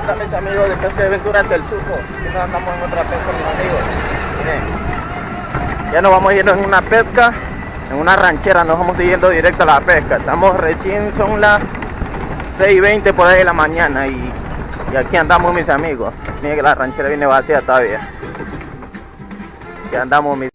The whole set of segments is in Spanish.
Hola mis amigos de Pesca de Aventuras El Suco. Aquí nos andamos en otra pesca, mis amigos. Miren, ya nos vamos yendo en una pesca, en una ranchera, nos vamos siguiendo directo a la pesca. Estamos recién, son las 6:20 por ahí de la mañana y aquí andamos mis amigos. Miren que la ranchera viene vacía todavía. Aquí andamos mis.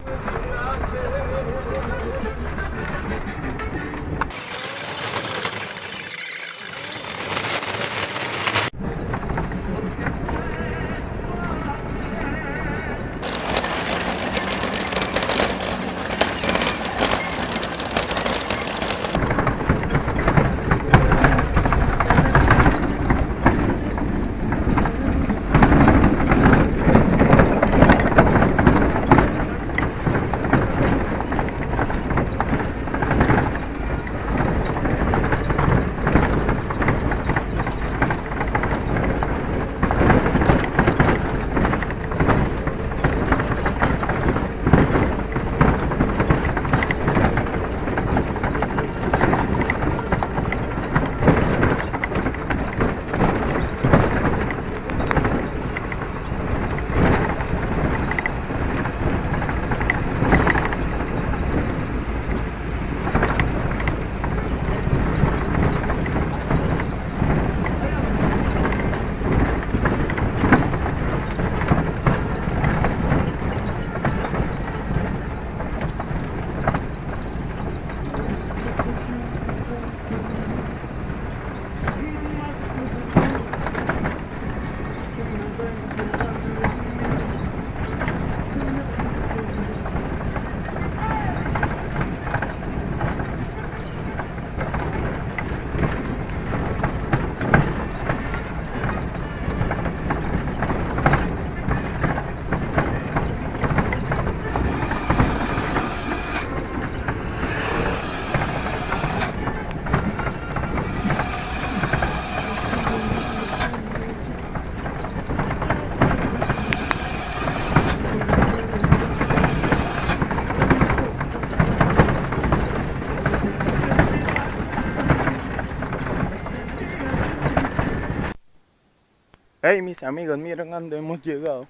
Hey mis amigos, miren a dónde hemos llegado.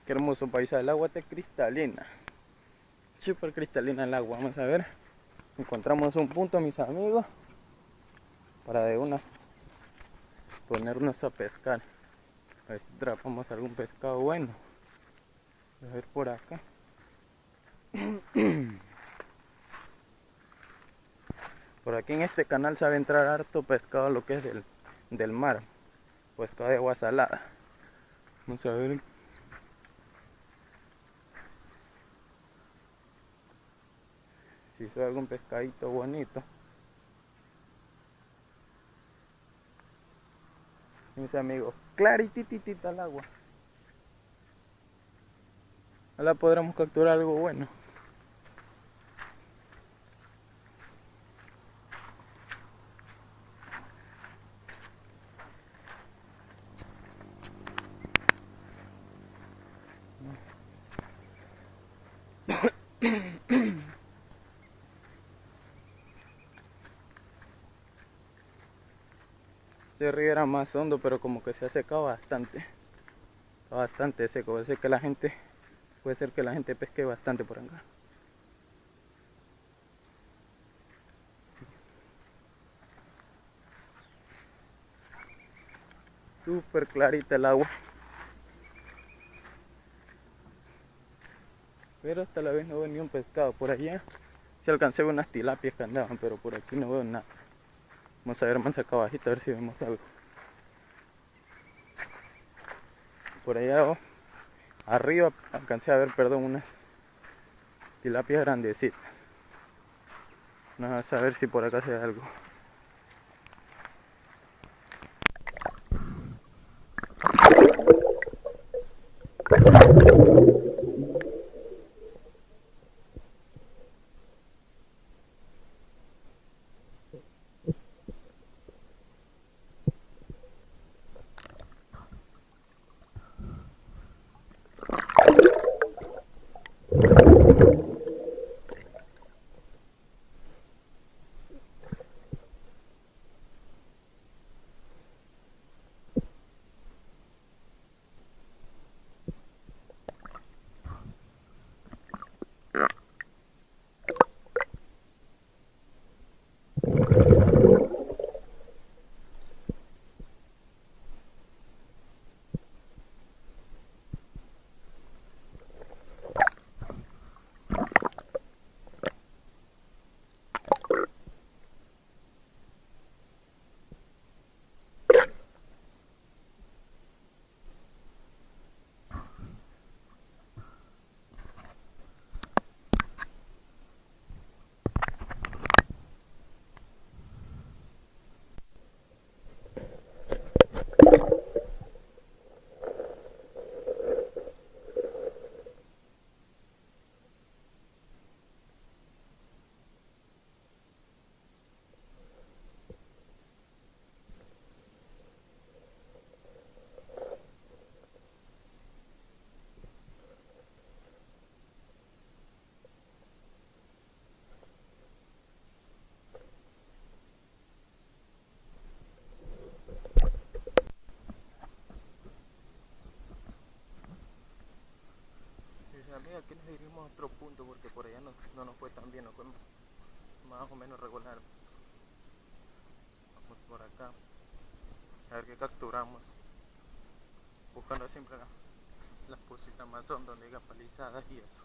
Qué hermoso paisaje, el agua está cristalina. Súper cristalina el agua, vamos a ver. Encontramos un punto mis amigos para de una ponernos a pescar. A ver si atrapamos algún pescado bueno. A ver por acá. Por aquí en este canal sabe entrar harto pescado, lo que es del mar. Pescado de agua salada. Vamos a ver. Si soy algún pescadito bonito. Mis amigos, clarititita el agua. Ahora podremos capturar algo bueno. Este río era más hondo, pero como que se ha secado bastante. Está bastante seco. Puede ser que la gente pesque bastante por acá. Súper clarita el agua. Pero hasta la vez no veo ni un pescado. Por allá sí alcancé a ver unas tilapias que andaban, pero por aquí no veo nada. Vamos a ver más acá abajito a ver si vemos algo. Por allá arriba alcancé a ver, perdón, unas tilapias grandecitas. Vamos a ver si por acá se ve algo. no nos fue tan bien, nos fue más o menos regular. Vamos por acá, a ver qué capturamos, buscando siempre las cositas más son donde diga palizadas y eso.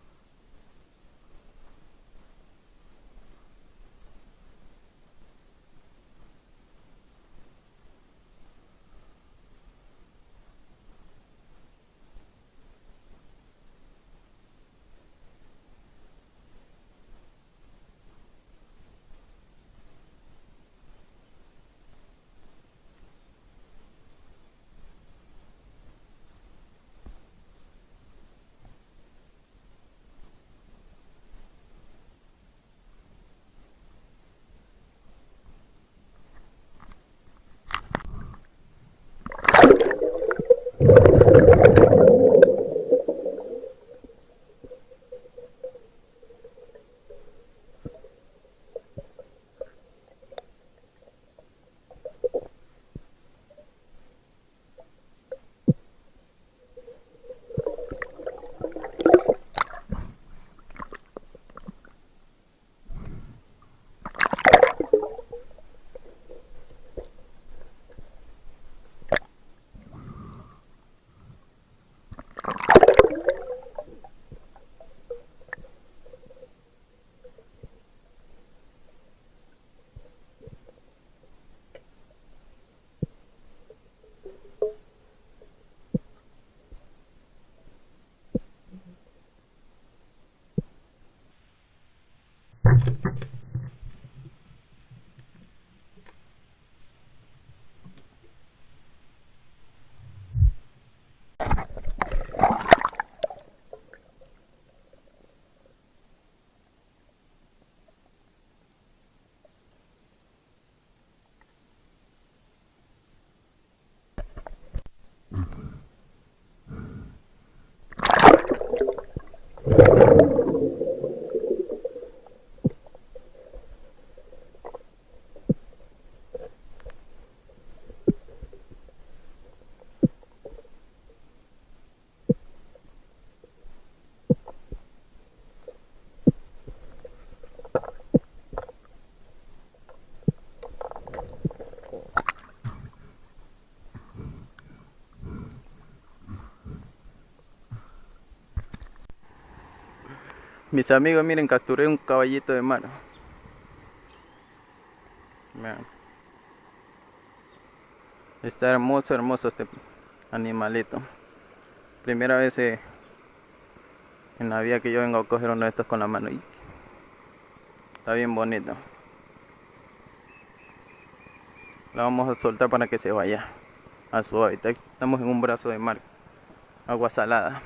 Mis amigos, miren, capturé un caballito de mar. Vean. Está hermoso, hermoso este animalito. Primera vez en la vida que yo vengo a coger uno de estos con la mano. Y está bien bonito. Lo vamos a soltar para que se vaya a su hábitat. Estamos en un brazo de mar, agua salada.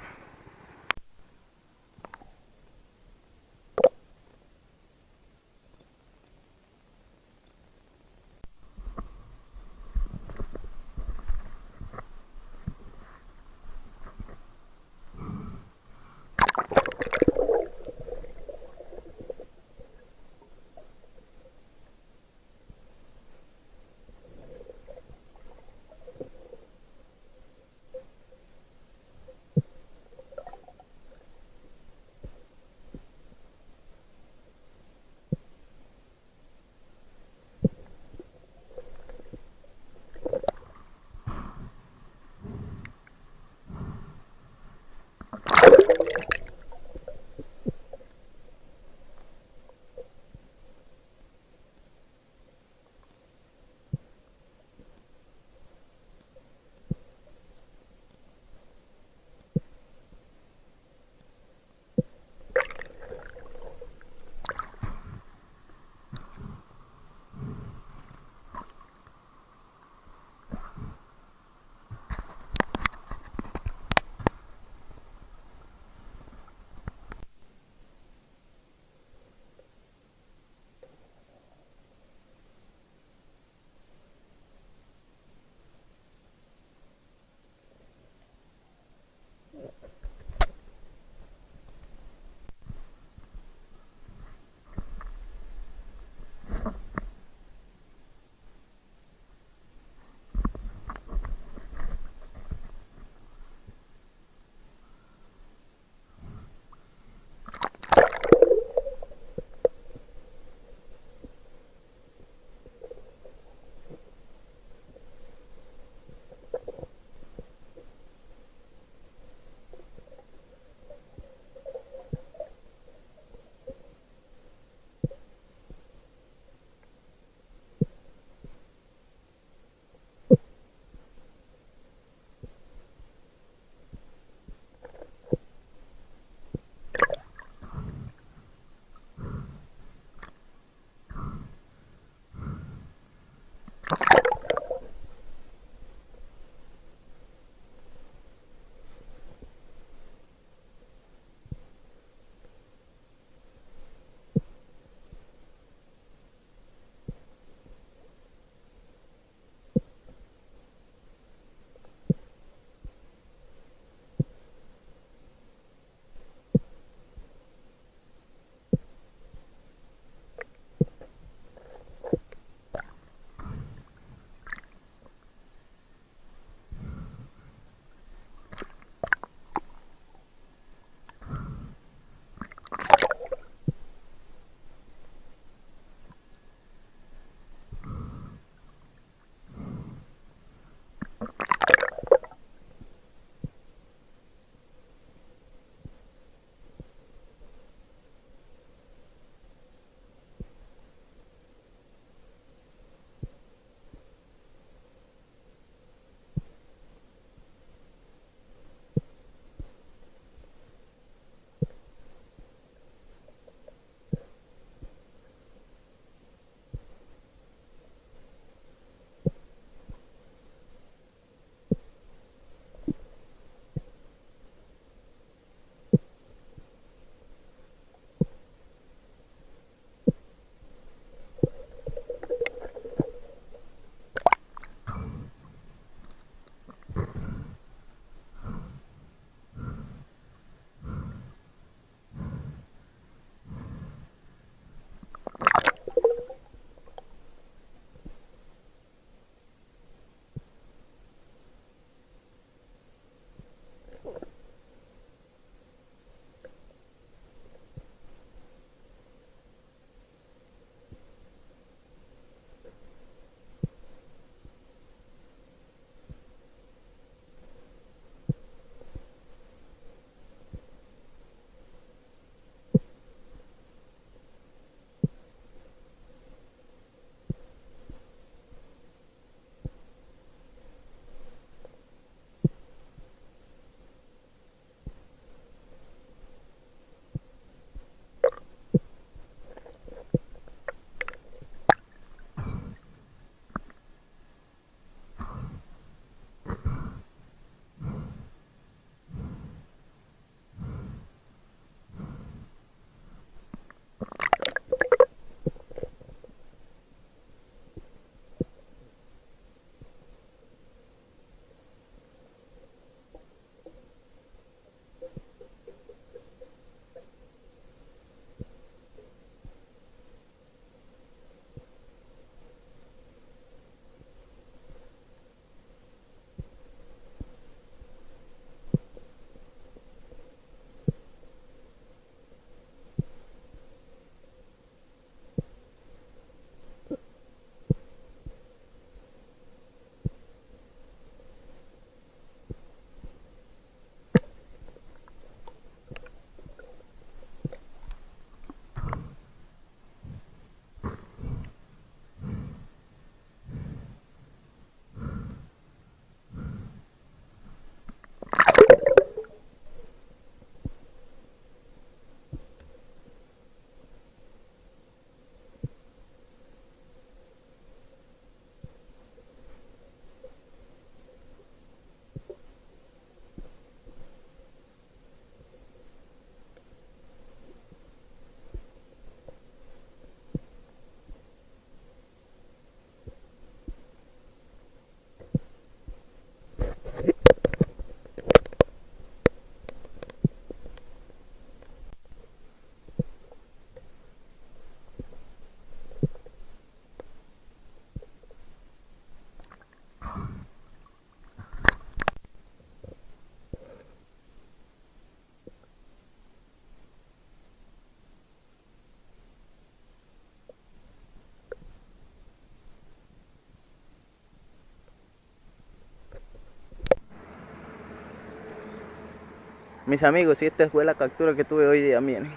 Mis amigos, y esta fue la captura que tuve hoy día, miren.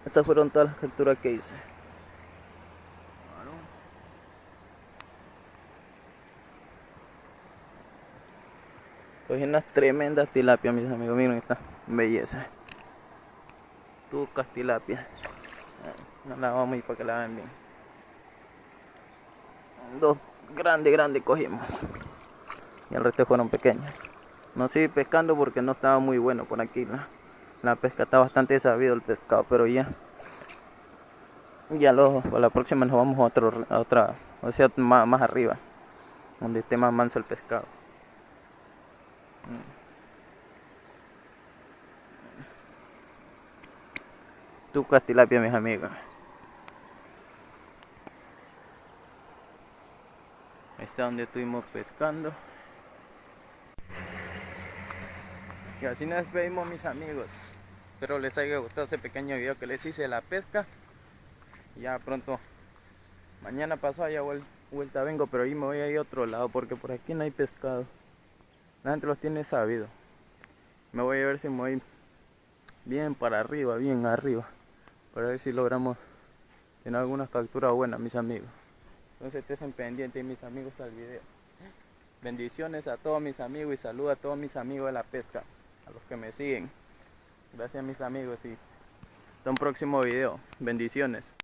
Estas fueron todas las capturas que hice. Cogí unas tremendas tilapias, mis amigos, miren esta belleza. Tucas tilapia. No la vamos a ir para que la vean bien. Dos grandes cogimos. Y el resto fueron pequeñas. No seguí pescando porque no estaba muy bueno por aquí. La pesca está bastante sabido el pescado, pero ya para la próxima nos vamos a otra, o sea, más arriba, donde esté más manso el pescado. Tucas tilapia, mis amigos. Ahí está donde estuvimos pescando. Y así nos despedimos, mis amigos. Espero les haya gustado ese pequeño video que les hice de la pesca. Ya pronto, mañana pasado ya vuelta vengo, pero ahí me voy a ir a otro lado porque por aquí no hay pescado. La gente los tiene sabido. Me voy a ver si me voy bien para arriba, bien arriba, para ver si logramos tener algunas capturas buenas, mis amigos. Entonces estén pendientes, mis amigos, al video. Bendiciones a todos mis amigos y saludos a todos mis amigos de la pesca, a los que me siguen. Gracias, mis amigos, y hasta un próximo video. Bendiciones.